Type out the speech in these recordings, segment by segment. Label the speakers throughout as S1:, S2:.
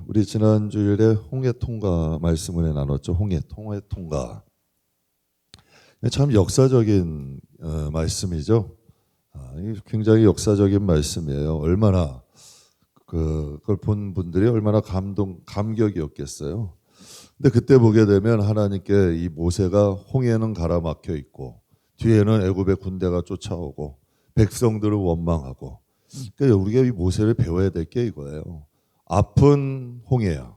S1: 우리 지난 주일에 홍해 통가 말씀을 나눴죠. 홍해 통가. 참 역사적인 말씀이죠. 이게 굉장히 역사적인 말씀이에요. 얼마나 그걸 본 분들이 얼마나 감격이었겠어요. 근데 그때 보게 되면 하나님께 이 모세가 홍해는 가라막혀 있고 뒤에는 애굽의 군대가 쫓아오고 백성들을 원망하고, 그러니까 우리가 이 모세를 배워야 될 게 이거예요. 앞은 홍해야,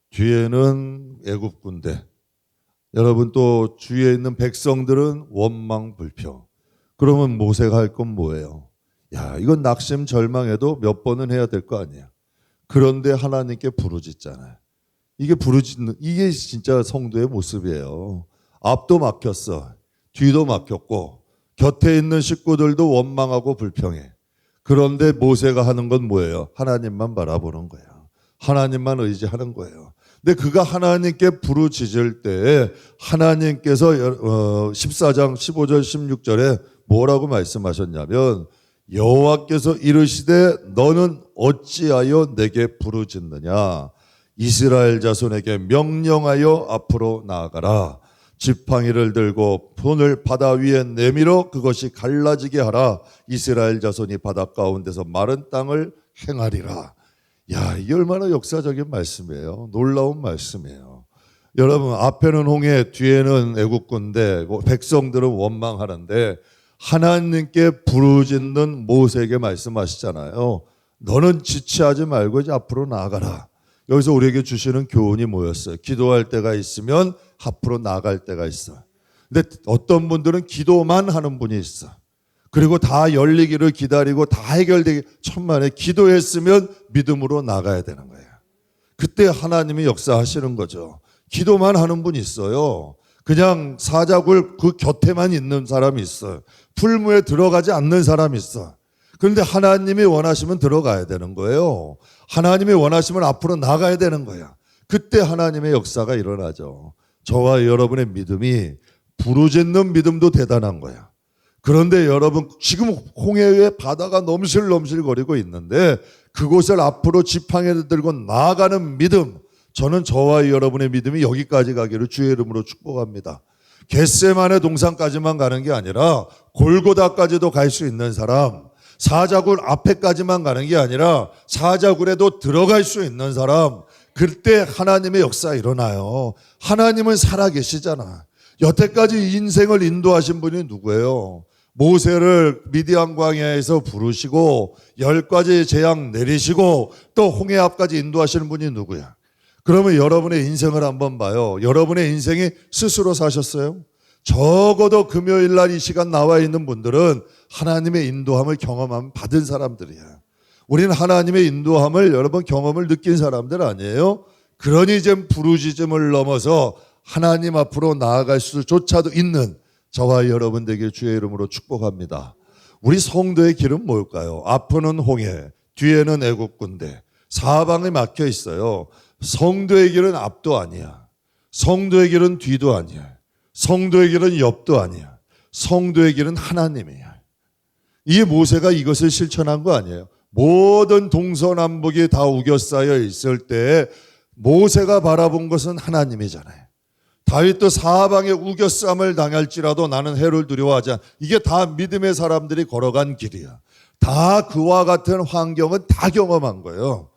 S1: 뒤에는 애굽 군대, 여러분 또 주위에 있는 백성들은 원망 불평. 그러면 모세가 할 건 뭐예요? 야, 이건 낙심 절망해도 몇 번은 해야 될 거 아니야. 그런데 하나님께 부르짖잖아요. 이게 진짜 성도의 모습이에요. 앞도 막혔어, 뒤도 막혔고 곁에 있는 식구들도 원망하고 불평해. 그런데 모세가 하는 건 뭐예요? 하나님만 바라보는 거예요. 하나님만 의지하는 거예요. 근데 그가 하나님께 부르짖을 때 하나님께서 14장 15절 16절에 뭐라고 말씀하셨냐면, 여호와께서 이르시되 너는 어찌하여 내게 부르짖느냐, 이스라엘 자손에게 명령하여 앞으로 나아가라. 지팡이를 들고 손을 바다 위에 내밀어 그것이 갈라지게 하라. 이스라엘 자손이 바다 가운데서 마른 땅을 행하리라. 야, 이게 얼마나 역사적인 말씀이에요. 놀라운 말씀이에요. 여러분, 앞에는 홍해, 뒤에는 애국 군대, 백성들은 원망하는데 하나님께 부르짖는 모세에게 말씀하시잖아요. 너는 지체하지 말고 이제 앞으로 나아가라. 여기서 우리에게 주시는 교훈이 뭐였어요? 기도할 때가 있으면 앞으로 나아갈 때가 있어. 근데 어떤 분들은 기도만 하는 분이 있어. 그리고 다 열리기를 기다리고 다 해결되기 천만에 기도했으면 믿음으로 나가야 되는 거예요. 그때 하나님이 역사하시는 거죠. 기도만 하는 분이 있어요. 그냥 사자굴 그 곁에만 있는 사람이 있어요. 풀무에 들어가지 않는 사람이 있어. 그런데 하나님이 원하시면 들어가야 되는 거예요. 하나님이 원하시면 앞으로 나가야 되는 거야. 그때 하나님의 역사가 일어나죠. 저와 여러분의 믿음이 부르짖는 믿음도 대단한 거야. 그런데 여러분, 지금 홍해의 바다가 넘실넘실거리고 있는데 그곳을 앞으로 지팡이를 들고 나아가는 믿음, 저는 저와 여러분의 믿음이 여기까지 가기를 주의 이름으로 축복합니다. 겟세마네 동산까지만 가는 게 아니라 골고다까지도 갈 수 있는 사람, 사자굴 앞에까지만 가는 게 아니라 사자굴에도 들어갈 수 있는 사람, 그때 하나님의 역사 일어나요. 하나님은 살아계시잖아. 여태까지 인생을 인도하신 분이 누구예요? 모세를 미디안 광야에서 부르시고 10가지 재앙 내리시고 또 홍해 앞까지 인도하시는 분이 누구야? 그러면 여러분의 인생을 한번 봐요. 여러분의 인생이 스스로 사셨어요? 적어도 금요일 날 이 시간 나와 있는 분들은 하나님의 인도함을 받은 사람들이야. 우리는 하나님의 인도함을 여러분 경험을 느낀 사람들 아니에요? 그러니 이제 부르짖음을 넘어서 하나님 앞으로 나아갈 수조차도 있는 저와 여러분 되길 주의 이름으로 축복합니다. 우리 성도의 길은 뭘까요? 앞은 홍해, 뒤에는 애국 군대, 사방에 막혀 있어요. 성도의 길은 앞도 아니야. 성도의 길은 뒤도 아니야. 성도의 길은 옆도 아니야. 성도의 길은 하나님이야. 이 모세가 이것을 실천한 거 아니에요. 모든 동서남북이 다 우겨싸여 있을 때 모세가 바라본 것은 하나님이잖아요. 다윗도 사방에 우겨쌈을 당할지라도 나는 해를 두려워하지 않아. 이게 다 믿음의 사람들이 걸어간 길이야. 다 그와 같은 환경은 다 경험한 거예요.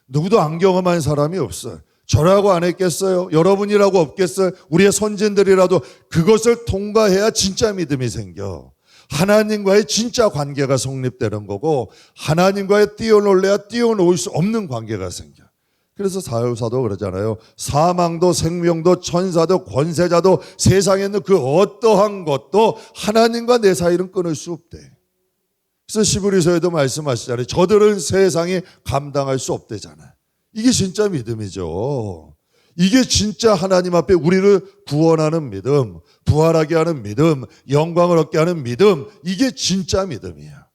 S1: 누구도 안 경험한 사람이 없어요. 저라고 안 했겠어요? 여러분이라고 없겠어요? 우리의 선진들이라도 그것을 통과해야 진짜 믿음이 생겨. 하나님과의 진짜 관계가 성립되는 거고, 하나님과의 뛰어놀래야 뛰어놀 수 없는 관계가 생겨. 그래서 사울사도 그러잖아요. 사망도 생명도 천사도 권세자도 세상에 있는 그 어떠한 것도 하나님과 내 사이는 끊을 수 없대. 그래서 시브리서에도 말씀하시잖아요. 저들은 세상이 감당할 수 없대잖아요. 이게 진짜 믿음이죠. 이게 진짜 하나님 앞에 우리를 구원하는 믿음, 부활하게 하는 믿음, 영광을 얻게 하는 믿음, 이게 진짜 믿음이야.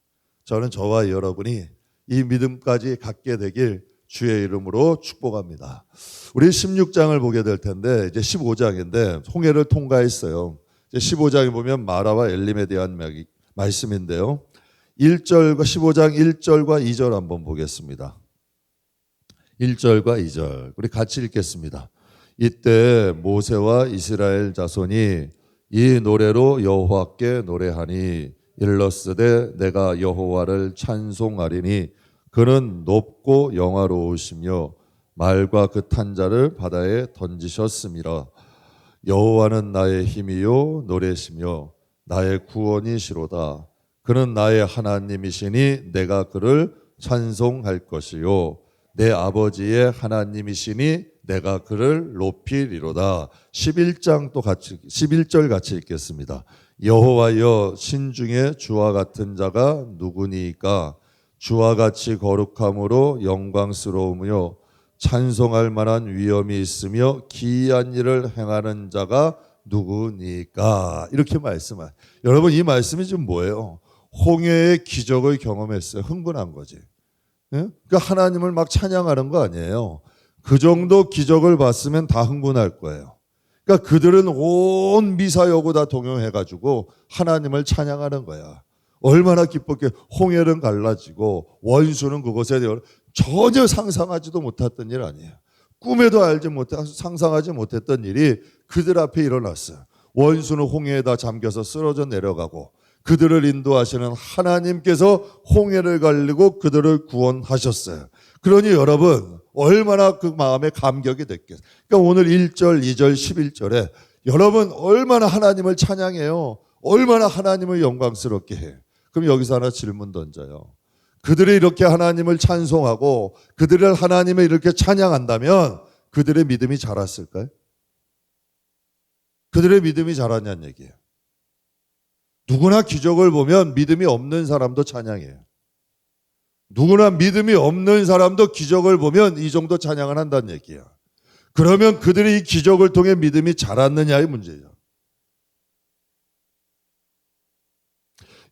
S1: 저는 저와 여러분이 이 믿음까지 갖게 되길 주의 이름으로 축복합니다. 우리 16장을 보게 될 텐데 이제 15장인데 홍해를 통과했어요. 이제 15장에 보면 마라와 엘림에 대한 말씀인데요. 1절과 15장 1절과 2절 한번 보겠습니다. 1절과 2절 우리 같이 읽겠습니다. 이때 모세와 이스라엘 자손이 이 노래로 여호와께 노래하니 일러스되 내가 여호와를 찬송하리니 그는 높고 영화로우시며 말과 그 탄자를 바다에 던지셨음이라. 여호와는 나의 힘이요 노래시며 나의 구원이시로다. 그는 나의 하나님이시니 내가 그를 찬송할 것이요 내 아버지의 하나님이시니 내가 그를 높이리로다. 11절 같이 읽겠습니다. 여호와여 신중에 주와 같은 자가 누구니까? 주와 같이 거룩함으로 영광스러우며 찬송할 만한 위엄이 있으며 기이한 일을 행하는 자가 누구니까? 이렇게 말씀하세요. 여러분 이 말씀이 지금 뭐예요? 홍해의 기적을 경험했어요. 흥분한 거지. 그러니까 하나님을 막 찬양하는 거 아니에요. 그 정도 기적을 봤으면 다 흥분할 거예요. 그러니까 그들은 온 미사여고 다 동요해가지고 하나님을 찬양하는 거야. 얼마나 기뻤게. 홍해는 갈라지고 원수는 그곳에 전혀 상상하지도 못했던 일 아니에요. 꿈에도 상상하지 못했던 일이 그들 앞에 일어났어요. 원수는 홍해에다 잠겨서 쓰러져 내려가고 그들을 인도하시는 하나님께서 홍해를 갈리고 그들을 구원하셨어요. 그러니 여러분 얼마나 그 마음에 감격이 됐겠어요. 그러니까 오늘 1절, 2절, 11절에 여러분 얼마나 하나님을 찬양해요. 얼마나 하나님을 영광스럽게 해요. 그럼 여기서 하나 질문 던져요. 그들이 이렇게 하나님을 찬송하고 그들을 하나님을 이렇게 찬양한다면 그들의 믿음이 자랐을까요? 그들의 믿음이 자랐냐는 얘기예요. 누구나 기적을 보면 믿음이 없는 사람도 찬양해요. 누구나 믿음이 없는 사람도 기적을 보면 이 정도 찬양을 한다는 얘기예요. 그러면 그들이 이 기적을 통해 믿음이 자랐느냐의 문제죠.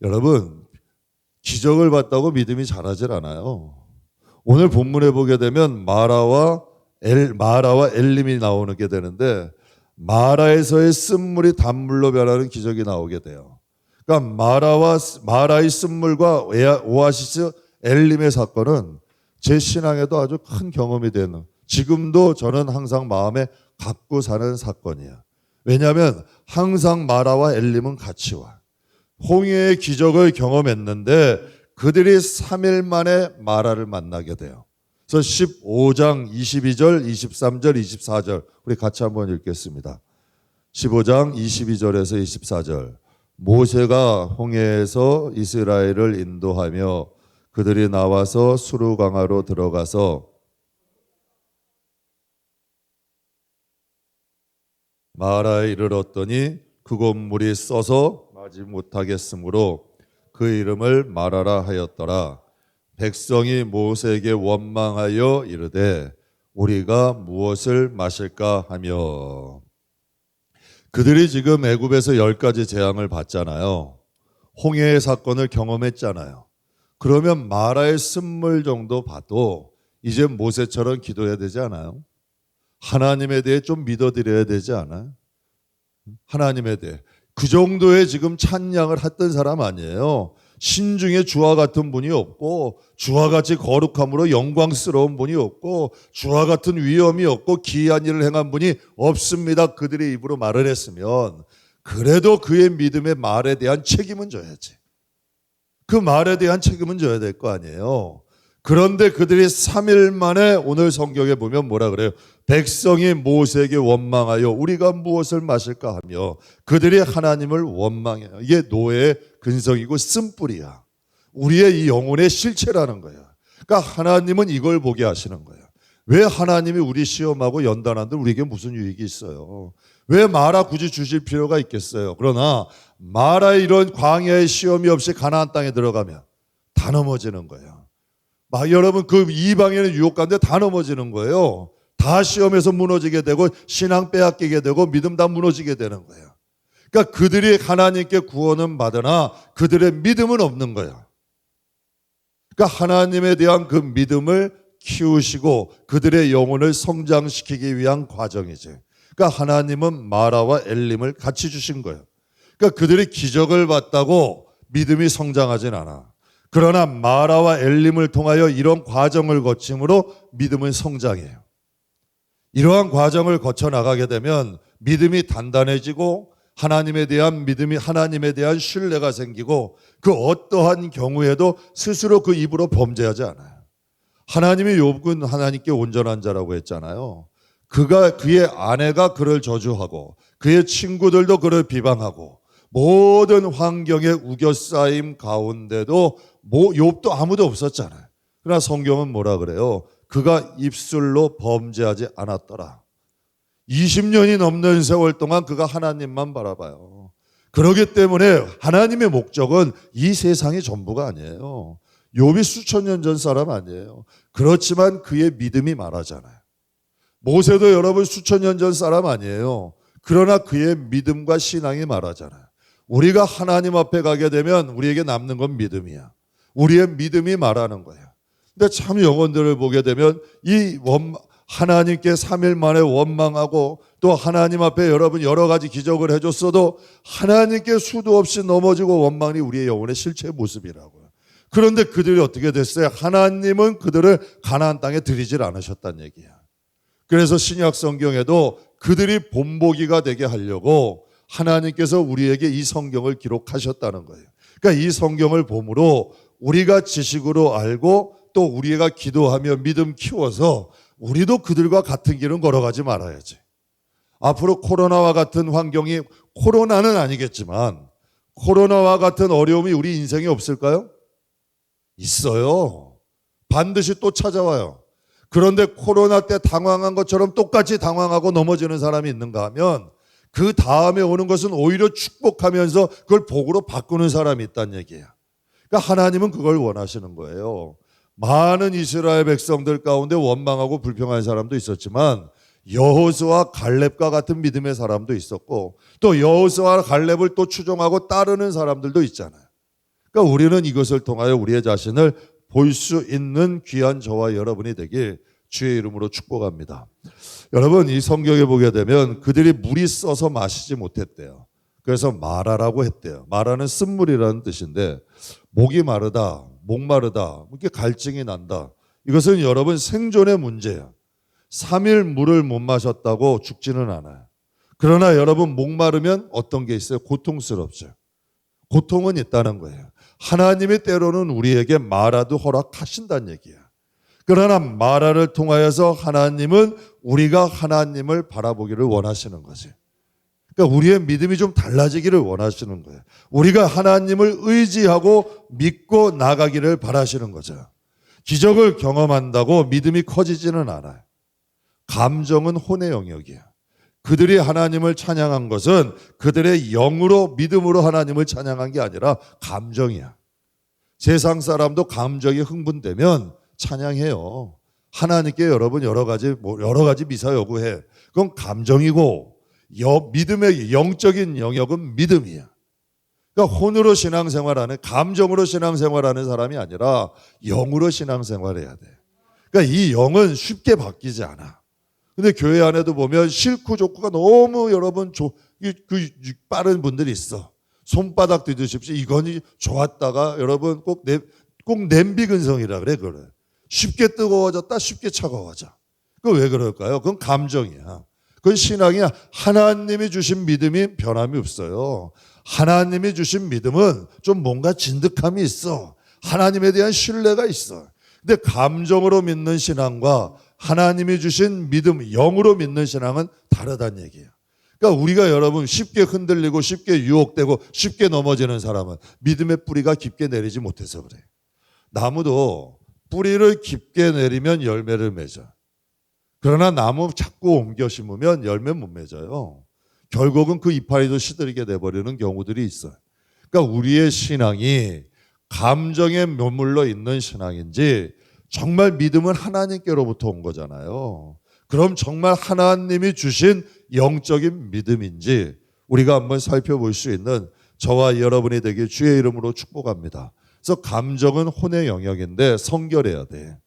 S1: 여러분 기적을 봤다고 믿음이 자라질 않아요. 오늘 본문에 보게 되면 마라와 엘림이 나오게 되는데 마라에서의 쓴물이 단물로 변하는 기적이 나오게 돼요. 그러니까 마라의 쓴물과 오아시스 엘림의 사건은 제 신앙에도 아주 큰 경험이 되는, 지금도 저는 항상 마음에 갖고 사는 사건이에요. 왜냐하면 항상 마라와 엘림은 같이 와. 홍해의 기적을 경험했는데 그들이 3일 만에 마라를 만나게 돼요. 그래서 15장 22절, 23절, 24절 우리 같이 한번 읽겠습니다. 15장 22절에서 24절. 모세가 홍해에서 이스라엘을 인도하며 그들이 나와서 수르강화로 들어가서 마라에 이르렀더니 그곳 물이 써서 마지 못하겠으므로 그 이름을 마라라 하였더라. 백성이 모세에게 원망하여 이르되 우리가 무엇을 마실까 하며. 그들이 지금 애굽에서 10가지 재앙을 받잖아요. 홍해의 사건을 경험했잖아요. 그러면 마라의 쓴물 정도 봐도 이제 모세처럼 기도해야 되지 않아요? 하나님에 대해 좀 믿어드려야 되지 않아요? 하나님에 대해 그 정도의 지금 찬양을 했던 사람 아니에요. 신중에 주와 같은 분이 없고 주와 같이 거룩함으로 영광스러운 분이 없고 주와 같은 위엄이 없고 기이한 일을 행한 분이 없습니다. 그들의 입으로 말을 했으면 그래도 그의 믿음의 말에 대한 책임은 져야지. 그 말에 대한 책임은 져야 될 거 아니에요. 그런데 그들이 3일 만에 오늘 성경에 보면 뭐라 그래요? 백성이 모세에게 원망하여 우리가 무엇을 마실까 하며 그들이 하나님을 원망해요. 이게 노예의 근성이고 쓴뿌리야. 우리의 이 영혼의 실체라는 거야. 그러니까 하나님은 이걸 보게 하시는 거야. 왜 하나님이 우리 시험하고 연단하는데 우리에게 무슨 유익이 있어요? 왜 마라 굳이 주실 필요가 있겠어요? 그러나 마라의 이런 광야의 시험이 없이 가나안 땅에 들어가면 다 넘어지는 거예요. 여러분 그 이방인의 유혹 가운데 다 넘어지는 거예요. 다 시험에서 무너지게 되고 신앙 빼앗기게 되고 믿음 다 무너지게 되는 거예요. 그러니까 그들이 하나님께 구원은 받으나 그들의 믿음은 없는 거예요. 그러니까 하나님에 대한 그 믿음을 키우시고 그들의 영혼을 성장시키기 위한 과정이지. 그러니까 하나님은 마라와 엘림을 같이 주신 거예요. 그러니까 그들이 기적을 봤다고 믿음이 성장하진 않아. 그러나 마라와 엘림을 통하여 이런 과정을 거침으로 믿음은 성장해요. 이러한 과정을 거쳐 나가게 되면 믿음이 단단해지고 하나님에 대한 믿음이, 하나님에 대한 신뢰가 생기고 그 어떠한 경우에도 스스로 그 입으로 범죄하지 않아요. 하나님이 욥은 하나님께 온전한 자라고 했잖아요. 그의 아내가 그를 저주하고 그의 친구들도 그를 비방하고 모든 환경에 우겨싸임 가운데도 욥도 아무도 없었잖아요. 그러나 성경은 뭐라 그래요? 그가 입술로 범죄하지 않았더라. 20년이 넘는 세월 동안 그가 하나님만 바라봐요. 그렇기 때문에 하나님의 목적은 이 세상이 전부가 아니에요. 욥이 수천 년 전 사람 아니에요. 그렇지만 그의 믿음이 말하잖아요. 모세도 여러분 수천 년 전 사람 아니에요. 그러나 그의 믿음과 신앙이 말하잖아요. 우리가 하나님 앞에 가게 되면 우리에게 남는 건 믿음이야. 우리의 믿음이 말하는 거예요. 근데 참 영혼들을 보게 되면 하나님께 3일 만에 원망하고 또 하나님 앞에 여러분 여러 가지 기적을 해줬어도 하나님께 수도 없이 넘어지고 원망이 우리의 영혼의 실체의 모습이라고요. 그런데 그들이 어떻게 됐어요? 하나님은 그들을 가나안 땅에 들이질 않으셨다는 얘기야. 그래서 신약 성경에도 그들이 본보기가 되게 하려고 하나님께서 우리에게 이 성경을 기록하셨다는 거예요. 그러니까 이 성경을 봄으로 우리가 지식으로 알고 또 우리가 기도하며 믿음 키워서 우리도 그들과 같은 길은 걸어가지 말아야지. 앞으로 코로나와 같은 환경이, 코로나는 아니겠지만 코로나와 같은 어려움이 우리 인생에 없을까요? 있어요. 반드시 또 찾아와요. 그런데 코로나 때 당황한 것처럼 똑같이 당황하고 넘어지는 사람이 있는가 하면 그 다음에 오는 것은 오히려 축복하면서 그걸 복으로 바꾸는 사람이 있다는 얘기예요. 그러니까 하나님은 그걸 원하시는 거예요. 많은 이스라엘 백성들 가운데 원망하고 불평한 사람도 있었지만 여호수아 갈렙과 같은 믿음의 사람도 있었고 또 여호수아 갈렙을 또 추종하고 따르는 사람들도 있잖아요. 그러니까 우리는 이것을 통하여 우리의 자신을 볼 수 있는 귀한 저와 여러분이 되길 주의 이름으로 축복합니다. 여러분, 이 성경에 보게 되면 그들이 물이 써서 마시지 못했대요. 그래서 마라라고 했대요. 마라는 쓴물이라는 뜻인데 목이 마르다, 목마르다, 이렇게 갈증이 난다. 이것은 여러분 생존의 문제예요. 3일 물을 못 마셨다고 죽지는 않아요. 그러나 여러분 목마르면 어떤 게 있어요? 고통스럽죠. 고통은 있다는 거예요. 하나님이 때로는 우리에게 마라도 허락하신다는 얘기야. 그러나 마라를 통하여서 하나님은 우리가 하나님을 바라보기를 원하시는 거지. 그러니까 우리의 믿음이 좀 달라지기를 원하시는 거예요. 우리가 하나님을 의지하고 믿고 나가기를 바라시는 거죠. 기적을 경험한다고 믿음이 커지지는 않아요. 감정은 혼의 영역이야. 그들이 하나님을 찬양한 것은 그들의 영으로 믿음으로 하나님을 찬양한 게 아니라 감정이야. 세상 사람도 감정이 흥분되면 찬양해요. 하나님께 여러분 여러 가지 미사 요구해. 그건 감정이고 믿음의 영적인 영역은 믿음이야. 그러니까 혼으로 신앙생활하는, 감정으로 신앙생활하는 사람이 아니라 영으로 신앙생활해야 돼. 그러니까 이 영은 쉽게 바뀌지 않아. 근데 교회 안에도 보면 싫고 좋고가 너무 여러분 빠른 분들이 있어. 손바닥 뒤드십시오. 이건 좋았다가 여러분 꼭 냄비 근성이라 그래. 쉽게 뜨거워졌다, 쉽게 차가워져. 그건 왜 그럴까요? 그건 감정이야. 그건 신앙이야. 하나님이 주신 믿음이 변함이 없어요. 하나님이 주신 믿음은 좀 뭔가 진득함이 있어. 하나님에 대한 신뢰가 있어. 근데 감정으로 믿는 신앙과 하나님이 주신 믿음, 영으로 믿는 신앙은 다르다는 얘기예요. 그러니까 우리가 여러분 쉽게 흔들리고 쉽게 유혹되고 쉽게 넘어지는 사람은 믿음의 뿌리가 깊게 내리지 못해서 그래요. 나무도 뿌리를 깊게 내리면 열매를 맺어. 그러나 나무 자꾸 옮겨 심으면 열매 못 맺어요. 결국은 그 이파리도 시들게 돼버리는 경우들이 있어요. 그러니까 우리의 신앙이 감정에 머물러 있는 신앙인지 정말 믿음은 하나님께로부터 온 거잖아요. 그럼 정말 하나님이 주신 영적인 믿음인지 우리가 한번 살펴볼 수 있는 저와 여러분이 되길 주의 이름으로 축복합니다. 그래서 감정은 혼의 영역인데 성결해야 돼.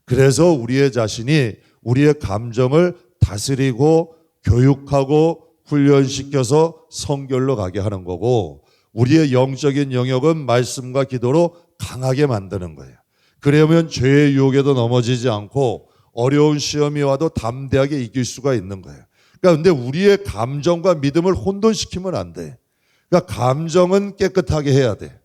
S1: 그래서 우리의 자신이 우리의 감정을 다스리고 교육하고 훈련시켜서 성결로 가게 하는 거고 우리의 영적인 영역은 말씀과 기도로 강하게 만드는 거예요. 그러면 죄의 유혹에도 넘어지지 않고 어려운 시험이 와도 담대하게 이길 수가 있는 거예요. 그러니까 근데 우리의 감정과 믿음을 혼돈시키면 안 돼. 그러니까 감정은 깨끗하게 해야 돼.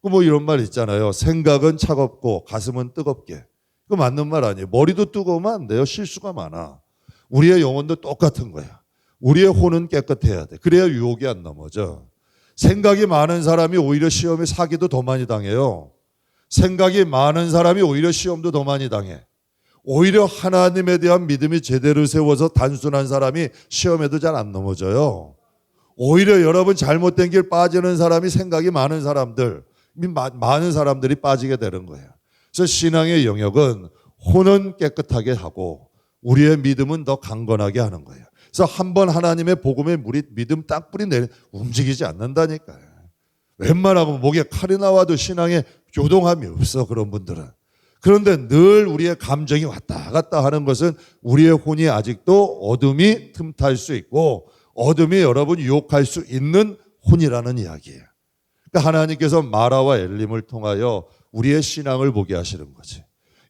S1: 뭐 이런 말 있잖아요. 생각은 차갑고 가슴은 뜨겁게. 그거 맞는 말 아니에요. 머리도 뜨거우면 안 돼요. 실수가 많아. 우리의 영혼도 똑같은 거야. 우리의 혼은 깨끗해야 돼. 그래야 유혹이 안 넘어져. 생각이 많은 사람이 오히려 시험에 사기도 더 많이 당해요. 생각이 많은 사람이 오히려 시험도 더 많이 당해. 오히려 하나님에 대한 믿음이 제대로 세워서 단순한 사람이 시험에도 잘 안 넘어져요. 오히려 여러분 잘못된 길 빠지는 사람이 생각이 많은 사람들, 많은 사람들이 빠지게 되는 거예요. 그래서 신앙의 영역은 혼은 깨끗하게 하고 우리의 믿음은 더 강건하게 하는 거예요. 그래서 한번 하나님의 복음의 믿음 땅뿌리 움직이지 않는다니까요. 웬만하면 목에 칼이 나와도 신앙에 교동함이 없어, 그런 분들은. 그런데 늘 우리의 감정이 왔다 갔다 하는 것은 우리의 혼이 아직도 어둠이 틈탈 수 있고 어둠이 여러분 유혹할 수 있는 혼이라는 이야기예요. 그러니까 하나님께서 마라와 엘림을 통하여 우리의 신앙을 보게 하시는 거지.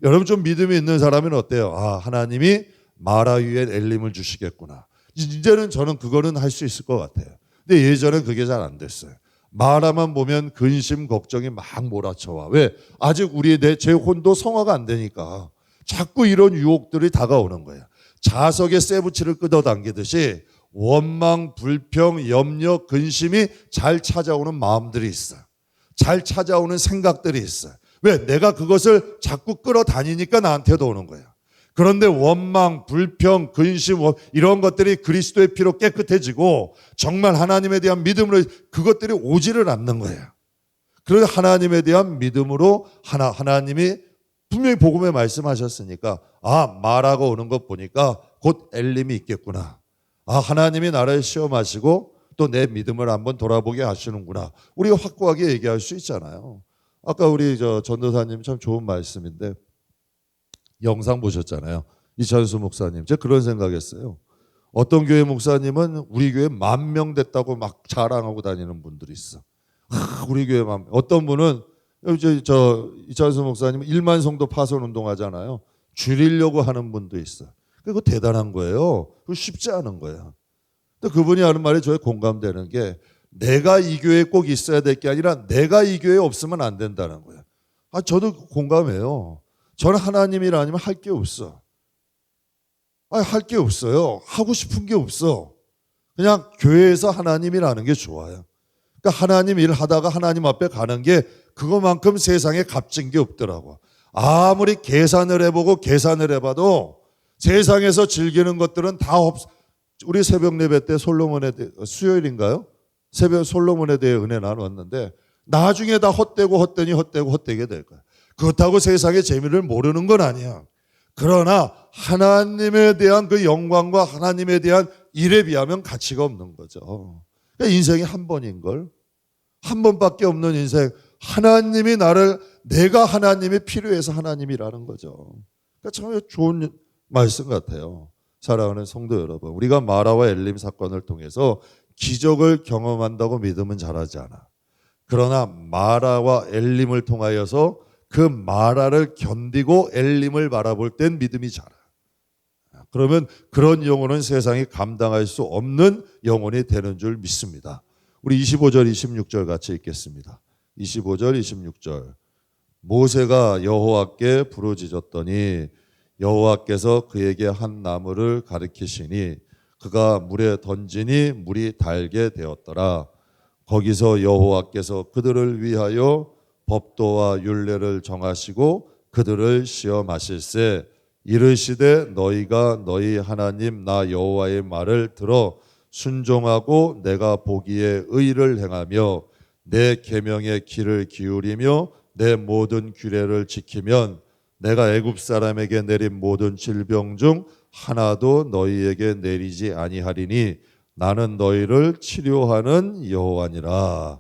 S1: 여러분 좀 믿음이 있는 사람은 어때요? 아, 하나님이 마라 위에 엘림을 주시겠구나. 이제는 저는 그거는 할 수 있을 것 같아요. 근데 예전엔 그게 잘 안 됐어요. 마라만 보면 근심, 걱정이 막 몰아쳐와. 왜? 아직 제 혼도 성화가 안 되니까 자꾸 이런 유혹들이 다가오는 거예요. 자석에 쇠붙이를 끌어당기듯이 원망, 불평, 염려, 근심이 잘 찾아오는 마음들이 있어요. 잘 찾아오는 생각들이 있어요. 왜? 내가 그것을 자꾸 끌어다니니까 나한테도 오는 거예요. 그런데 원망, 불평, 근심 이런 것들이 그리스도의 피로 깨끗해지고 정말 하나님에 대한 믿음으로 그것들이 오지를 않는 거예요. 그래서 하나님에 대한 믿음으로 하나님이 분명히 복음에 말씀하셨으니까 마라가 오는 것 보니까 곧 엘림이 있겠구나. 하나님이 나를 시험하시고 또 내 믿음을 한번 돌아보게 하시는구나. 우리가 확고하게 얘기할 수 있잖아요. 아까 우리 전도사님 참 좋은 말씀인데 영상 보셨잖아요. 이찬수 목사님. 제가 그런 생각했어요. 어떤 교회 목사님은 우리 교회 10,000명 됐다고 막 자랑하고 다니는 분들이 있어. 우리 교회 어떤 분은 이찬수 목사님은 1만 성도 파손 운동하잖아요. 줄이려고 하는 분도 있어. 그거 대단한 거예요. 그거 쉽지 않은 거예요. 근데 그분이 하는 말이 저에 공감되는 게 내가 이 교회에 꼭 있어야 될 게 아니라 내가 이 교회에 없으면 안 된다는 거예요. 저도 공감해요. 저는 하나님이라 아니면 할 게 없어. 할 게 없어요. 하고 싶은 게 없어. 그냥 교회에서 하나님이라는 게 좋아요. 그러니까 하나님 일 하다가 하나님 앞에 가는 게 그거만큼 세상에 값진 게 없더라고. 아무리 계산을 해보고 계산을 해봐도 세상에서 즐기는 것들은 다 우리 새벽 예배 때 수요일인가요? 새벽 솔로몬에 대해 은혜 나눴는데 나중에 다 헛되게 될 거야. 그렇다고 세상의 재미를 모르는 건 아니야. 그러나 하나님에 대한 그 영광과 하나님에 대한 일에 비하면 가치가 없는 거죠. 그러니까 인생이 한 번인 걸. 한 번밖에 없는 인생. 내가 하나님이 필요해서 하나님이라는 거죠. 그러니까 참 좋은 말씀 같아요. 사랑하는 성도 여러분, 우리가 마라와 엘림 사건을 통해서 기적을 경험한다고 믿으면 잘하지 않아. 그러나 마라와 엘림을 통하여서 그 마라를 견디고 엘림을 바라볼 땐 믿음이 자라. 그러면 그런 영혼은 세상이 감당할 수 없는 영혼이 되는 줄 믿습니다. 우리 25절 26절 같이 읽겠습니다. 25절 26절. 모세가 여호와께 부르짖었더니 여호와께서 그에게 한 나무를 가리키시니 그가 물에 던지니 물이 달게 되었더라. 거기서 여호와께서 그들을 위하여 법도와 율례를 정하시고 그들을 시험하실세 이르시되 너희가 너희 하나님 나 여호와의 말을 들어 순종하고 내가 보기에 의를 행하며 내 계명의 귀를 기울이며 내 모든 규례를 지키면 내가 애굽 사람에게 내린 모든 질병 중 하나도 너희에게 내리지 아니하리니 나는 너희를 치료하는 여호와니라.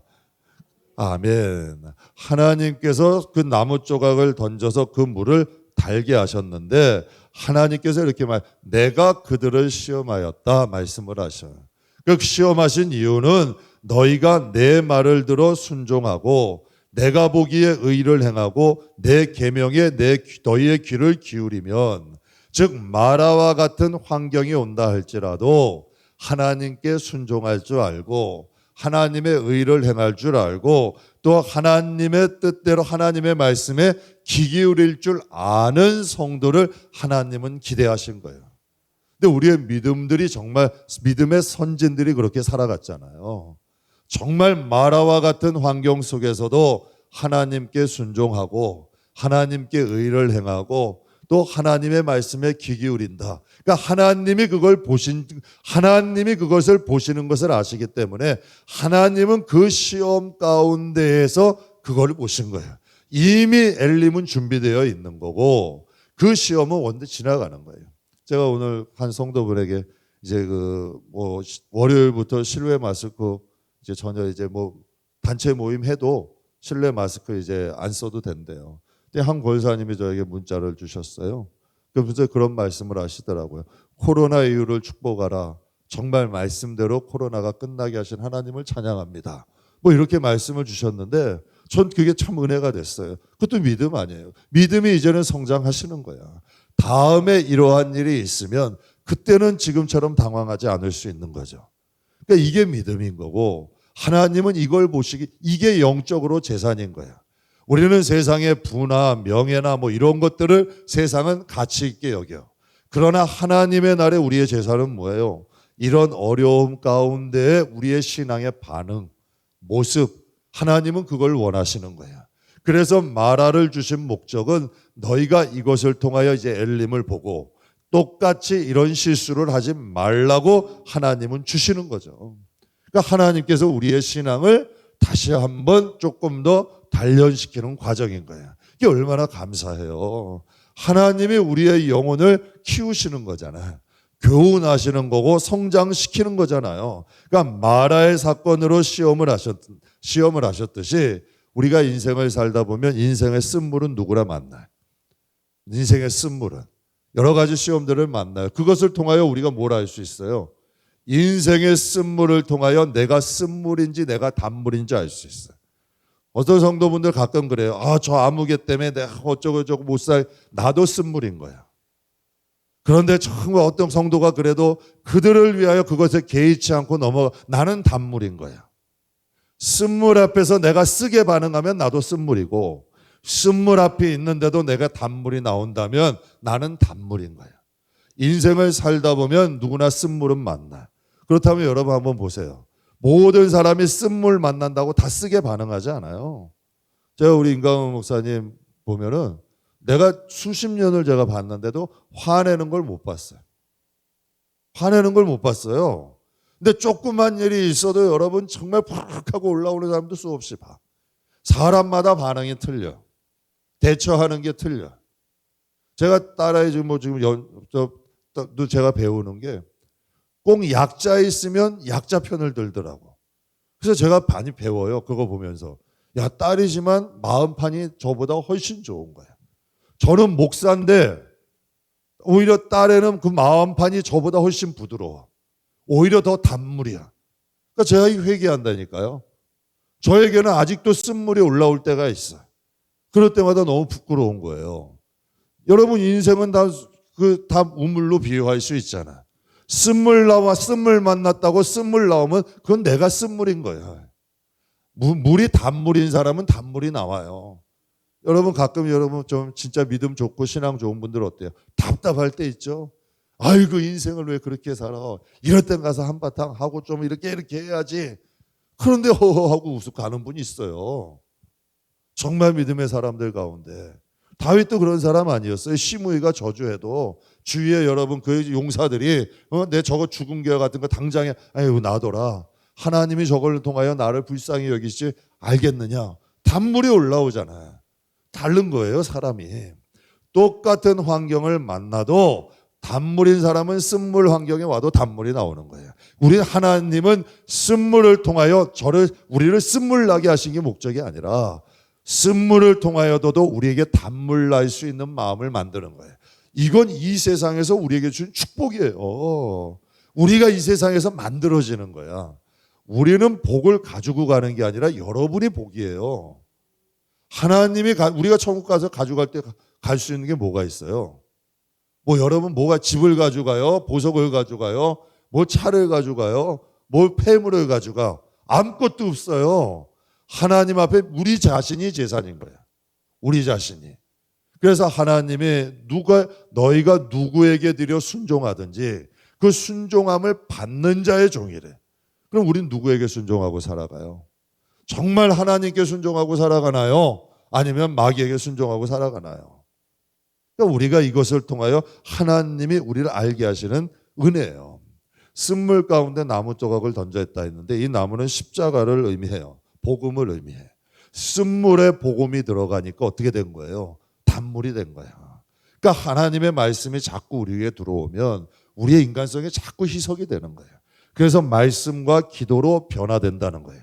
S1: 아멘. 하나님께서 그 나무 조각을 던져서 그 물을 달게 하셨는데 하나님께서 이렇게 내가 그들을 시험하였다 말씀을 하셔요. 그 시험하신 이유는 너희가 내 말을 들어 순종하고 내가 보기에 의를 행하고 내 계명에 너희의 귀를 기울이면, 즉 마라와 같은 환경이 온다 할지라도 하나님께 순종할 줄 알고 하나님의 의를 행할 줄 알고 또 하나님의 뜻대로 하나님의 말씀에 귀 기울일 줄 아는 성도를 하나님은 기대하신 거예요. 근데 우리의 믿음들이 정말 믿음의 선진들이 그렇게 살아갔잖아요. 정말 마라와 같은 환경 속에서도 하나님께 순종하고 하나님께 의를 행하고 또 하나님의 말씀에 귀 기울인다. 그러니까 하나님이 그것을 보시는 것을 아시기 때문에 하나님은 그 시험 가운데에서 그걸 보신 거예요. 이미 엘림은 준비되어 있는 거고 그 시험은 원래 지나가는 거예요. 제가 오늘 한 성도분에게 이제 월요일부터 실외 마스크 이제 전혀 이제 단체 모임 해도 실내 마스크 이제 안 써도 된대요. 근데 한 권사님이 저에게 문자를 주셨어요. 그래서 그런 말씀을 하시더라고요. 코로나 이후를 축복하라. 정말 말씀대로 코로나가 끝나게 하신 하나님을 찬양합니다. 이렇게 말씀을 주셨는데 전 그게 참 은혜가 됐어요. 그것도 믿음 아니에요. 믿음이 이제는 성장하시는 거야. 다음에 이러한 일이 있으면 그때는 지금처럼 당황하지 않을 수 있는 거죠. 그러니까 이게 믿음인 거고 하나님은 이걸 보시기 이게 영적으로 재산인 거야. 우리는 세상의 부나 명예나 이런 것들을 세상은 가치 있게 여겨. 그러나 하나님의 날에 우리의 재산은 뭐예요? 이런 어려움 가운데 우리의 신앙의 반응, 모습, 하나님은 그걸 원하시는 거야. 그래서 마라를 주신 목적은 너희가 이것을 통하여 이제 엘림을 보고 똑같이 이런 실수를 하지 말라고 하나님은 주시는 거죠. 그러니까 하나님께서 우리의 신앙을 다시 한번 조금 더 단련시키는 과정인 거예요. 이게 얼마나 감사해요. 하나님이 우리의 영혼을 키우시는 거잖아요. 교훈하시는 거고 성장시키는 거잖아요. 그러니까 마라의 사건으로 시험을 하셨듯이 우리가 인생을 살다 보면 인생의 쓴물은 누구나 만나요. 인생의 쓴물은 여러 가지 시험들을 만나요. 그것을 통하여 우리가 뭘 알 수 있어요? 인생의 쓴물을 통하여 내가 쓴물인지 내가 단물인지 알 수 있어요. 어떤 성도분들 가끔 그래요. 저 아무개 때문에 내가 어쩌고저쩌고 못 살. 나도 쓴물인 거야. 그런데 정말 어떤 성도가 그래도 그들을 위하여 그것에 개의치 않고 넘어가. 나는 단물인 거야. 쓴물 앞에서 내가 쓰게 반응하면 나도 쓴물이고 쓴물 앞에 있는데도 내가 단물이 나온다면 나는 단물인 거야. 인생을 살다 보면 누구나 쓴물은 만나요. 그렇다면 여러분 한번 보세요. 모든 사람이 쓴물 만난다고 다 쓰게 반응하지 않아요. 제가 우리 임강훈 목사님 보면은 내가 수십 년을 제가 봤는데도 화내는 걸 못 봤어요. 화내는 걸 못 봤어요. 근데 조그만 일이 있어도 여러분 정말 팍 하고 올라오는 사람도 수없이 봐. 사람마다 반응이 틀려. 대처하는 게 틀려. 제가 딸아이 지금 제가 배우는 게 꼭 약자 있으면 약자 편을 들더라고. 그래서 제가 많이 배워요. 그거 보면서. 야, 딸이지만 마음판이 저보다 훨씬 좋은 거야. 저는 목사인데 오히려 딸에는 그 마음판이 저보다 훨씬 부드러워. 오히려 더 단물이야. 그러니까 제가 회개한다니까요. 저에게는 아직도 쓴물이 올라올 때가 있어요. 그럴 때마다 너무 부끄러운 거예요. 여러분 인생은 다 우물로 비유할 수 있잖아. 쓴물 만났다고 쓴물 나오면 그건 내가 쓴물인 거야. 물이 단물인 사람은 단물이 나와요. 여러분 가끔 여러분 좀 진짜 믿음 좋고 신앙 좋은 분들 어때요? 답답할 때 있죠. 아이고 인생을 왜 그렇게 살아? 이럴 땐 가서 한바탕 하고 좀 이렇게 해야지. 그런데 허허하고 우습고 가는 분이 있어요. 정말 믿음의 사람들 가운데. 다윗도 그런 사람 아니었어요. 시므이가 저주해도 주위에 여러분 그 용사들이 내 저거 죽은 개 같은 거 당장에 아유 놔둬라. 하나님이 저걸 통하여 나를 불쌍히 여기지 알겠느냐. 단물이 올라오잖아요. 다른 거예요 사람이. 똑같은 환경을 만나도 단물인 사람은 쓴물 환경에 와도 단물이 나오는 거예요. 우리 하나님은 쓴물을 통하여 우리를 쓴물 나게 하신 게 목적이 아니라 쓴물을 통하여도 우리에게 단물 날 수 있는 마음을 만드는 거예요. 이건 이 세상에서 우리에게 준 축복이에요. 우리가 이 세상에서 만들어지는 거야. 우리는 복을 가지고 가는 게 아니라 여러분이 복이에요. 하나님이 우리가 천국 가서 가져갈 때 갈 수 있는 게 뭐가 있어요? 뭐 여러분 뭐가 집을 가져가요? 보석을 가져가요? 뭐 차를 가져가요? 뭐 폐물을 가져가? 아무것도 없어요. 하나님 앞에 우리 자신이 재산인 거야. 우리 자신이. 그래서 하나님이 너희가 누구에게 드려 순종하든지 그 순종함을 받는 자의 종이래. 그럼 우린 누구에게 순종하고 살아가요? 정말 하나님께 순종하고 살아가나요? 아니면 마귀에게 순종하고 살아가나요? 그러니까 우리가 이것을 통하여 하나님이 우리를 알게 하시는 은혜예요. 쓴물 가운데 나무 조각을 던져했다 했는데 이 나무는 십자가를 의미해요. 복음을 의미해. 쓴물에 복음이 들어가니까 어떻게 된 거예요? 단물이 된 거야. 그러니까 하나님의 말씀이 자꾸 우리에게 들어오면 우리의 인간성이 자꾸 희석이 되는 거예요. 그래서 말씀과 기도로 변화된다는 거예요.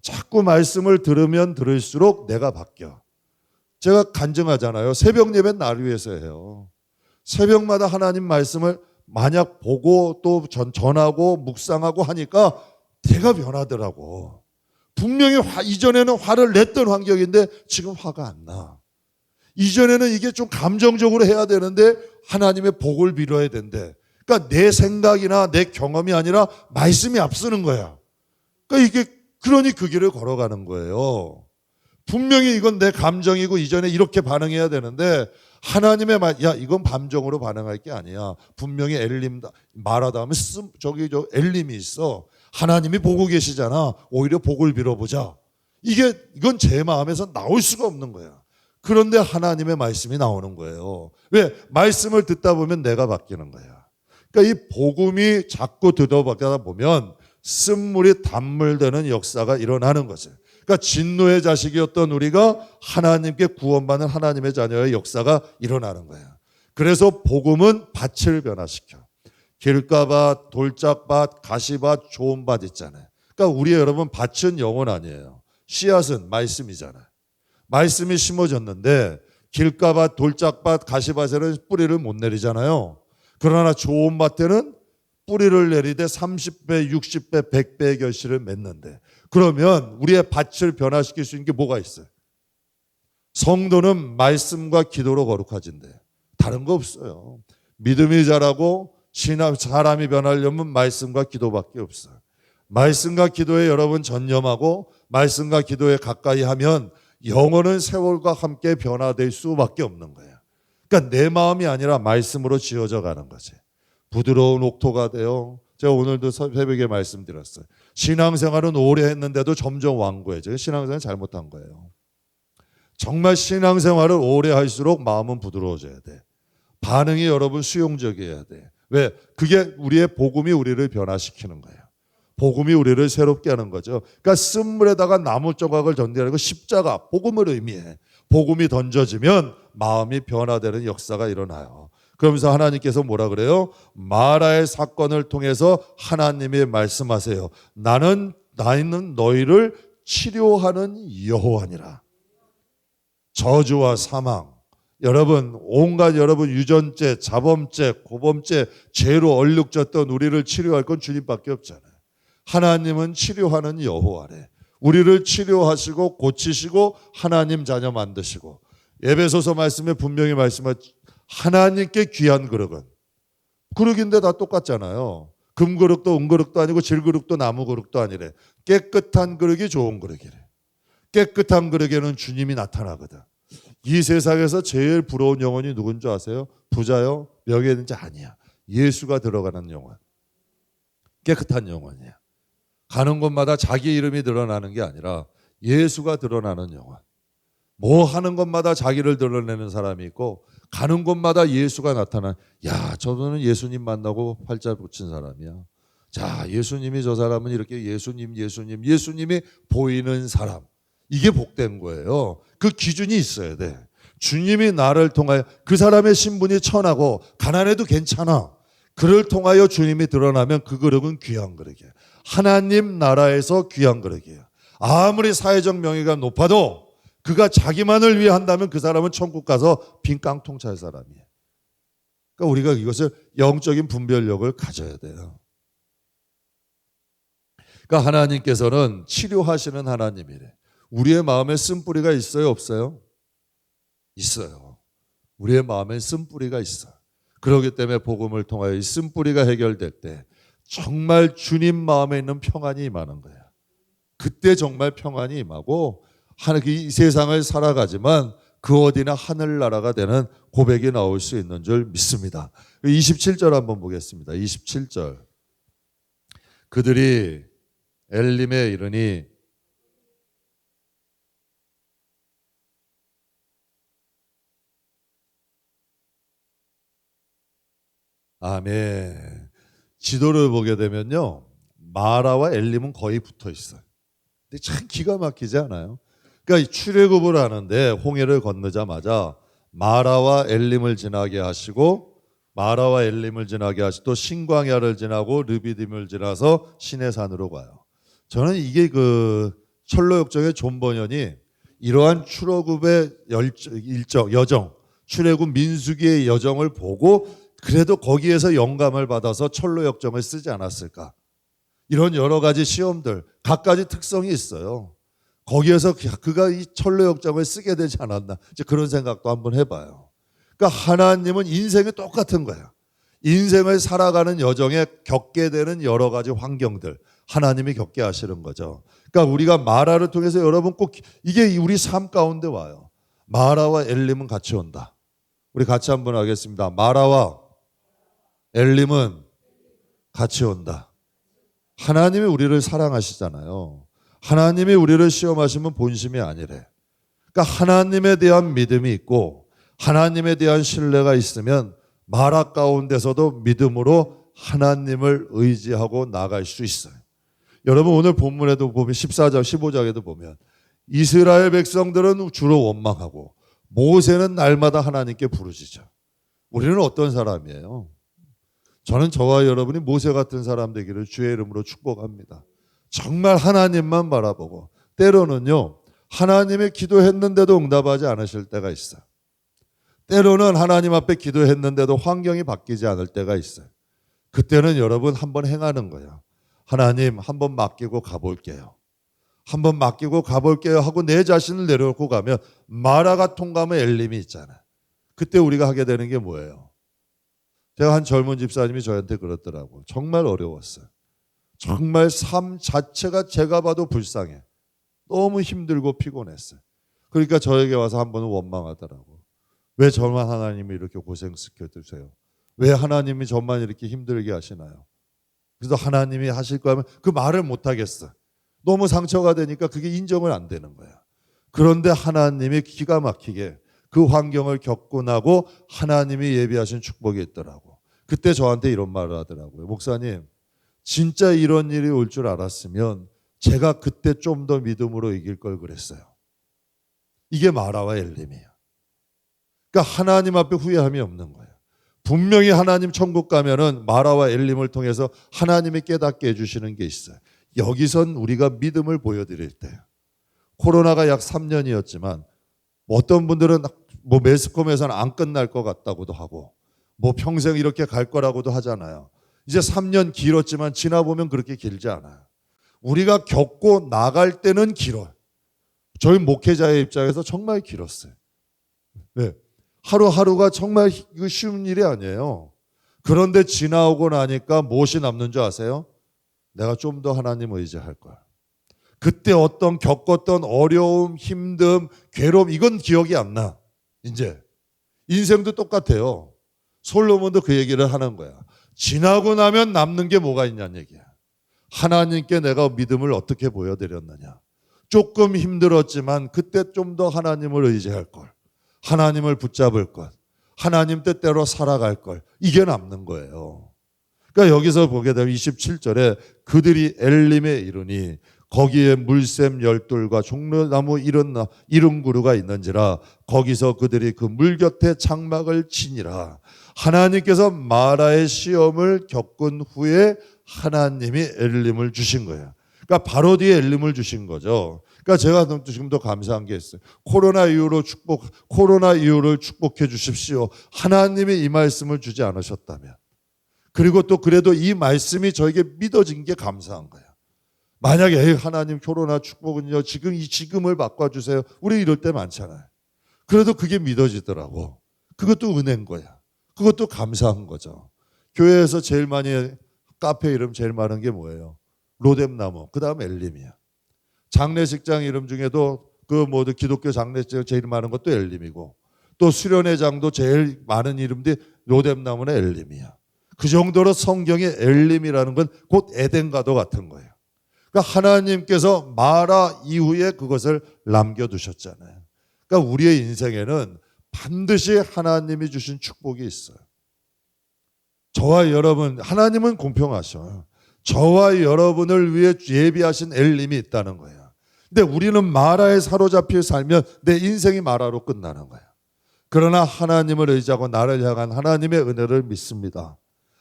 S1: 자꾸 말씀을 들으면 들을수록 내가 바뀌어. 제가 간증하잖아요. 새벽 예배는 나를 위해서 해요. 새벽마다 하나님 말씀을 만약 보고 또 전하고 묵상하고 하니까 내가 변하더라고. 분명히 이전에는 화를 냈던 환경인데 지금 화가 안 나. 이전에는 이게 좀 감정적으로 해야 되는데 하나님의 복을 빌어야 된대. 그러니까 내 생각이나 내 경험이 아니라 말씀이 앞서는 거야. 그러니까 그러니 그 길을 걸어가는 거예요. 분명히 이건 내 감정이고 이전에 이렇게 반응해야 되는데 하나님의 이건 감정으로 반응할 게 아니야. 분명히 말하다 하면 엘림이 있어. 하나님이 보고 계시잖아. 오히려 복을 빌어보자. 이건 제 마음에서 나올 수가 없는 거야. 그런데 하나님의 말씀이 나오는 거예요. 왜? 말씀을 듣다 보면 내가 바뀌는 거야. 그러니까 이 복음이 자꾸 들어가다 보면 쓴물이 단물되는 역사가 일어나는 거죠. 그러니까 진노의 자식이었던 우리가 하나님께 구원받는 하나님의 자녀의 역사가 일어나는 거야. 그래서 복음은 밭을 변화시켜. 길가밭, 돌짝밭, 가시밭, 좋은 밭 있잖아요. 그러니까 우리 여러분 밭은 영혼 아니에요. 씨앗은 말씀이잖아요. 말씀이 심어졌는데 길가밭, 돌짝밭, 가시밭에는 뿌리를 못 내리잖아요. 그러나 좋은 밭에는 뿌리를 내리되 30배, 60배, 100배의 결실을 맺는데 그러면 우리의 밭을 변화시킬 수 있는 게 뭐가 있어요? 성도는 말씀과 기도로 거룩해진대. 다른 거 없어요. 믿음이 자라고 사람이 변하려면 말씀과 기도밖에 없어요. 말씀과 기도에 여러분 전념하고 말씀과 기도에 가까이 하면 영혼은 세월과 함께 변화될 수밖에 없는 거예요. 그러니까 내 마음이 아니라 말씀으로 지어져 가는 거지. 부드러운 옥토가 돼요. 제가 오늘도 새벽에 말씀드렸어요. 신앙생활은 오래 했는데도 점점 완고해져요. 신앙생활은 잘못한 거예요. 정말 신앙생활을 오래 할수록 마음은 부드러워져야 돼. 반응이 여러분 수용적이어야 돼. 왜? 그게 우리의 복음이 우리를 변화시키는 거예요. 복음이 우리를 새롭게 하는 거죠. 그러니까 쓴물에다가 나무 조각을 던지는 거 십자가, 복음을 의미해. 복음이 던져지면 마음이 변화되는 역사가 일어나요. 그러면서 하나님께서 뭐라 그래요? 마라의 사건을 통해서 하나님이 말씀하세요. 나는 너희를 치료하는 여호와니라. 저주와 사망, 여러분 온갖 여러분 유전죄, 자범죄, 고범죄, 죄로 얼룩졌던 우리를 치료할 건 주님밖에 없잖아요. 하나님은 치료하는 여호와래. 우리를 치료하시고 고치시고 하나님 자녀 만드시고 에베소서 말씀에 분명히 말씀하시죠. 하나님께 귀한 그릇은 그릇인데 다 똑같잖아요. 금그릇도 은그릇도 아니고 질그릇도 나무그릇도 아니래. 깨끗한 그릇이 좋은 그릇이래. 깨끗한 그릇에는 주님이 나타나거든. 이 세상에서 제일 부러운 영혼이 누군 줄 아세요? 부자요? 명예 있는 자 아니야. 예수가 들어가는 영혼. 깨끗한 영혼이야. 가는 곳마다 자기 이름이 드러나는 게 아니라 예수가 드러나는 영혼. 뭐 하는 것마다 자기를 드러내는 사람이 있고 가는 곳마다 예수가 나타나. 야, 저분은 예수님 만나고 팔자 붙인 사람이야. 자, 예수님이 저 사람은 이렇게 예수님이 보이는 사람. 이게 복된 거예요. 그 기준이 있어야 돼. 주님이 나를 통하여 그 사람의 신분이 천하고 가난해도 괜찮아. 그를 통하여 주님이 드러나면 그 그릇은 귀한 그릇이에요. 하나님 나라에서 귀한 그릇이에요. 아무리 사회적 명예가 높아도 그가 자기만을 위해 한다면 그 사람은 천국 가서 빈 깡통 찰 사람이에요. 그러니까 우리가 이것을 영적인 분별력을 가져야 돼요. 그러니까 하나님께서는 치료하시는 하나님이래. 우리의 마음에 쓴뿌리가 있어요, 없어요? 있어요. 우리의 마음에 쓴뿌리가 있어요. 그렇기 때문에 복음을 통하여 이 쓴뿌리가 해결될 때 정말 주님 마음에 있는 평안이 임하는 거예요. 그때 정말 평안이 임하고 이 세상을 살아가지만 그 어디나 하늘나라가 되는 고백이 나올 수 있는 줄 믿습니다. 27절 한번 보겠습니다. 27절. 그들이 엘림에 이르니 아멘. 지도를 보게 되면요, 마라와 엘림은 거의 붙어 있어요. 근데 참 기가 막히지 않아요? 그러니까 출애굽을 하는데 홍해를 건너자마자 마라와 엘림을 지나게 하시고, 마라와 엘림을 지나게 하시고 또 신광야를 지나고 르비딤을 지나서 시내산으로 가요. 저는 이게 그 철로역정의 존 버년이 이러한 출애굽의 여정, 출애굽 민수기의 여정을 보고 그래도 거기에서 영감을 받아서 철로역정을 쓰지 않았을까. 이런 여러 가지 시험들, 각가지 특성이 있어요. 거기에서 그가 이 철로역정을 쓰게 되지 않았나, 이제 그런 생각도 한번 해봐요. 그러니까 하나님은 인생이 똑같은 거야. 인생을 살아가는 여정에 겪게 되는 여러 가지 환경들, 하나님이 겪게 하시는 거죠. 그러니까 우리가 마라를 통해서 여러분 꼭 이게 우리 삶 가운데 와요. 마라와 엘림은 같이 온다. 우리 같이 한번 하겠습니다. 마라와 엘림은 같이 온다. 하나님이 우리를 사랑하시잖아요. 하나님이 우리를 시험하시면 본심이 아니래. 그러니까 하나님에 대한 믿음이 있고 하나님에 대한 신뢰가 있으면 마라 가운데서도 믿음으로 하나님을 의지하고 나갈 수 있어요. 여러분 오늘 본문에도 보면 14장 15장에도 보면 이스라엘 백성들은 주로 원망하고 모세는 날마다 하나님께 부르짖죠. 우리는 어떤 사람이에요? 저는 저와 여러분이 모세 같은 사람 되기를 주의 이름으로 축복합니다. 정말 하나님만 바라보고, 때로는요 하나님의 기도했는데도 응답하지 않으실 때가 있어요. 때로는 하나님 앞에 기도했는데도 환경이 바뀌지 않을 때가 있어요. 그때는 여러분 한번 행하는 거예요. 하나님 한번 맡기고 가볼게요. 한번 맡기고 가볼게요 하고 내 자신을 내려놓고 가면 마라가 통과하면 엘림이 있잖아요. 그때 우리가 하게 되는 게 뭐예요? 제가 한 젊은 집사님이 저한테 그렇더라고요. 정말 어려웠어요. 정말 삶 자체가 제가 봐도 불쌍해. 너무 힘들고 피곤했어요. 그러니까 저에게 와서 한 번은 원망하더라고요. 왜 저만 하나님이 이렇게 고생시켜주세요? 왜 하나님이 저만 이렇게 힘들게 하시나요? 그래서 하나님이 하실 거면 그 말을 못 하겠어. 너무 상처가 되니까 그게 인정을 안 되는 거야. 그런데 하나님이 기가 막히게 그 환경을 겪고 나고 하나님이 예비하신 축복이 있더라고. 그때 저한테 이런 말을 하더라고요. 목사님, 진짜 이런 일이 올 줄 알았으면 제가 그때 좀 더 믿음으로 이길 걸 그랬어요. 이게 마라와 엘림이에요. 그러니까 하나님 앞에 후회함이 없는 거예요. 분명히 하나님 천국 가면은 마라와 엘림을 통해서 하나님이 깨닫게 해주시는 게 있어요. 여기선 우리가 믿음을 보여드릴 때, 코로나가 약 3년이었지만 어떤 분들은 뭐 매스컴에서는 안 끝날 것 같다고도 하고 뭐 평생 이렇게 갈 거라고도 하잖아요. 이제 3년 길었지만 지나보면 그렇게 길지 않아요. 우리가 겪고 나갈 때는 길어요. 저희 목회자의 입장에서 정말 길었어요. 네. 하루하루가 정말 쉬운 일이 아니에요. 그런데 지나오고 나니까 무엇이 남는 줄 아세요? 내가 좀 더 하나님 의지할 거야. 그때 어떤 겪었던 어려움, 힘듦, 괴로움, 이건 기억이 안 나. 이제 인생도 똑같아요. 솔로몬도 그 얘기를 하는 거야. 지나고 나면 남는 게 뭐가 있냐는 얘기야. 하나님께 내가 믿음을 어떻게 보여드렸느냐. 조금 힘들었지만 그때 좀 더 하나님을 의지할 걸. 하나님을 붙잡을 것. 하나님 뜻대로 살아갈 걸. 이게 남는 거예요. 그러니까 여기서 보게 되면 27절에 그들이 엘림에 이르니 거기에 물샘 12돌과 종려나무 이른 그루가 있는지라 거기서 그들이 그 물 곁에 장막을 치니라. 하나님께서 마라의 시험을 겪은 후에 하나님이 엘림을 주신 거예요. 그러니까 바로 뒤에 엘림을 주신 거죠. 그러니까 제가 지금도 감사한 게 있어요. 코로나 이후를 축복해 주십시오. 하나님이 이 말씀을 주지 않으셨다면. 그리고 또 그래도 이 말씀이 저에게 믿어진 게 감사한 거예요. 만약에 에이, 하나님 코로나 축복은요 지금 이 지금을 바꿔주세요. 우리 이럴 때 많잖아요. 그래도 그게 믿어지더라고. 그것도 은혜인 거야. 그것도 감사한 거죠. 교회에서 제일 많이 카페 이름 제일 많은 게 뭐예요? 로뎀나무, 그 다음 엘림이야. 장례식장 이름 중에도 그 모두 기독교 장례식장 제일 많은 것도 엘림이고, 또 수련회장도 제일 많은 이름들이 로뎀나무나 엘림이야. 그 정도로 성경의 엘림이라는 건 곧 에덴과도 같은 거예요. 그러니까 하나님께서 마라 이후에 그것을 남겨두셨잖아요. 그러니까 우리의 인생에는 반드시 하나님이 주신 축복이 있어요. 저와 여러분, 하나님은 공평하셔요. 저와 여러분을 위해 예비하신 엘림이 있다는 거예요. 근데 우리는 마라에 사로잡혀 살면 내 인생이 마라로 끝나는 거예요. 그러나 하나님을 의지하고 나를 향한 하나님의 은혜를 믿습니다.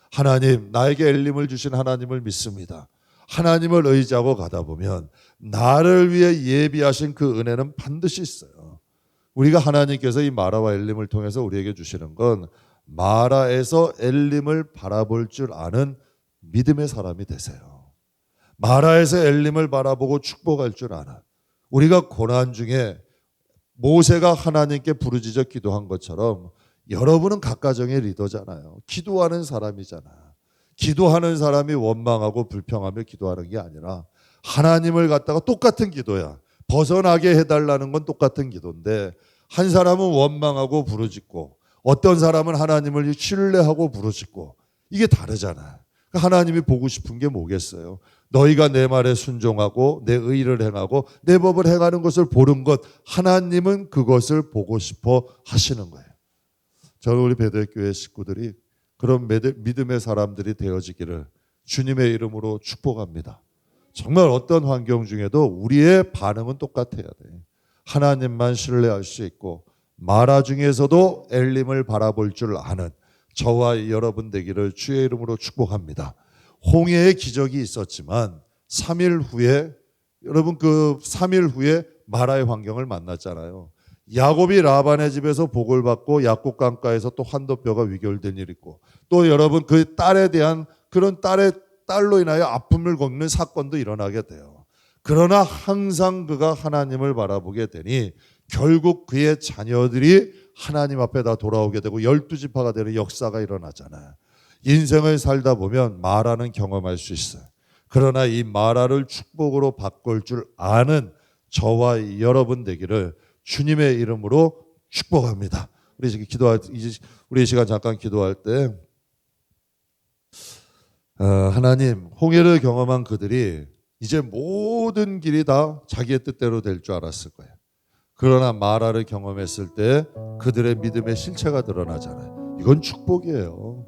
S1: 하나님, 나에게 엘림을 주신 하나님을 믿습니다. 하나님을 의지하고 가다 보면 나를 위해 예비하신 그 은혜는 반드시 있어요. 우리가 하나님께서 이 마라와 엘림을 통해서 우리에게 주시는 건 마라에서 엘림을 바라볼 줄 아는 믿음의 사람이 되세요. 마라에서 엘림을 바라보고 축복할 줄 아는, 우리가 고난 중에 모세가 하나님께 부르짖어 기도한 것처럼 여러분은 각 가정의 리더잖아요. 기도하는 사람이잖아. 기도하는 사람이 원망하고 불평하며 기도하는 게 아니라 하나님을 갖다가 똑같은 기도야. 벗어나게 해달라는 건 똑같은 기도인데, 한 사람은 원망하고 부르짖고 어떤 사람은 하나님을 신뢰하고 부르짖고, 이게 다르잖아. 하나님이 보고 싶은 게 뭐겠어요? 너희가 내 말에 순종하고 내 의를 행하고 내 법을 행하는 것을 보는 것, 하나님은 그것을 보고 싶어 하시는 거예요. 저는 우리 베들교회 식구들이 그런 믿음의 사람들이 되어지기를 주님의 이름으로 축복합니다. 정말 어떤 환경 중에도 우리의 반응은 똑같아야 돼. 하나님만 신뢰할 수 있고 마라 중에서도 엘림을 바라볼 줄 아는 저와 여러분 되기를 주의 이름으로 축복합니다. 홍해의 기적이 있었지만 3일 후에, 여러분 그 3일 후에 마라의 환경을 만났잖아요. 야곱이 라반의 집에서 복을 받고 야곱 강가에서 또 환도뼈가 위결된 일이 있고, 또 여러분 그 딸에 대한 그런 딸로 인하여 아픔을 겪는 사건도 일어나게 돼요. 그러나 항상 그가 하나님을 바라보게 되니 결국 그의 자녀들이 하나님 앞에 다 돌아오게 되고 12지파가 되는 역사가 일어나잖아요. 인생을 살다 보면 마라는 경험할 수 있어요. 그러나 이 마라를 축복으로 바꿀 줄 아는 저와 여러분 되기를 주님의 이름으로 축복합니다. 우리 지금 우리 시간 잠깐 기도할 때, 하나님, 홍해를 경험한 그들이 이제 모든 길이 다 자기의 뜻대로 될 줄 알았을 거예요. 그러나 마라를 경험했을 때 그들의 믿음의 실체가 드러나잖아요. 이건 축복이에요.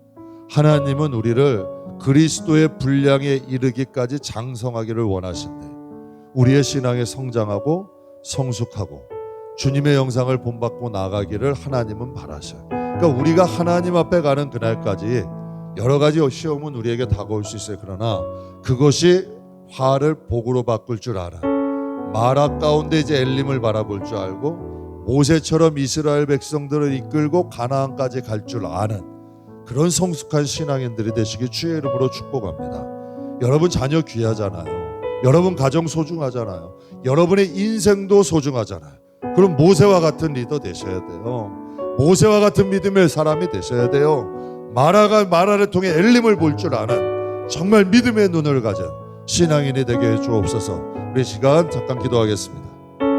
S1: 하나님은 우리를 그리스도의 분량에 이르기까지 장성하기를 원하신대. 우리의 신앙에 성장하고 성숙하고 주님의 영상을 본받고 나가기를 하나님은 바라셔요. 그러니까 우리가 하나님 앞에 가는 그날까지 여러 가지 시험은 우리에게 다가올 수 있어요. 그러나 그것이 화를 복으로 바꿀 줄 알아. 마라 가운데 이제 엘림을 바라볼 줄 알고 모세처럼 이스라엘 백성들을 이끌고 가나안까지 갈 줄 아는 그런 성숙한 신앙인들이 되시길 주의 이름으로 축복합니다. 여러분 자녀 귀하잖아요. 여러분 가정 소중하잖아요. 여러분의 인생도 소중하잖아요. 그럼 모세와 같은 리더 되셔야 돼요. 모세와 같은 믿음의 사람이 되셔야 돼요. 마라가 마라를 통해 엘림을 볼 줄 아는 정말 믿음의 눈을 가진 신앙인이 되게 해 주옵소서. 우리 시간 잠깐 기도하겠습니다.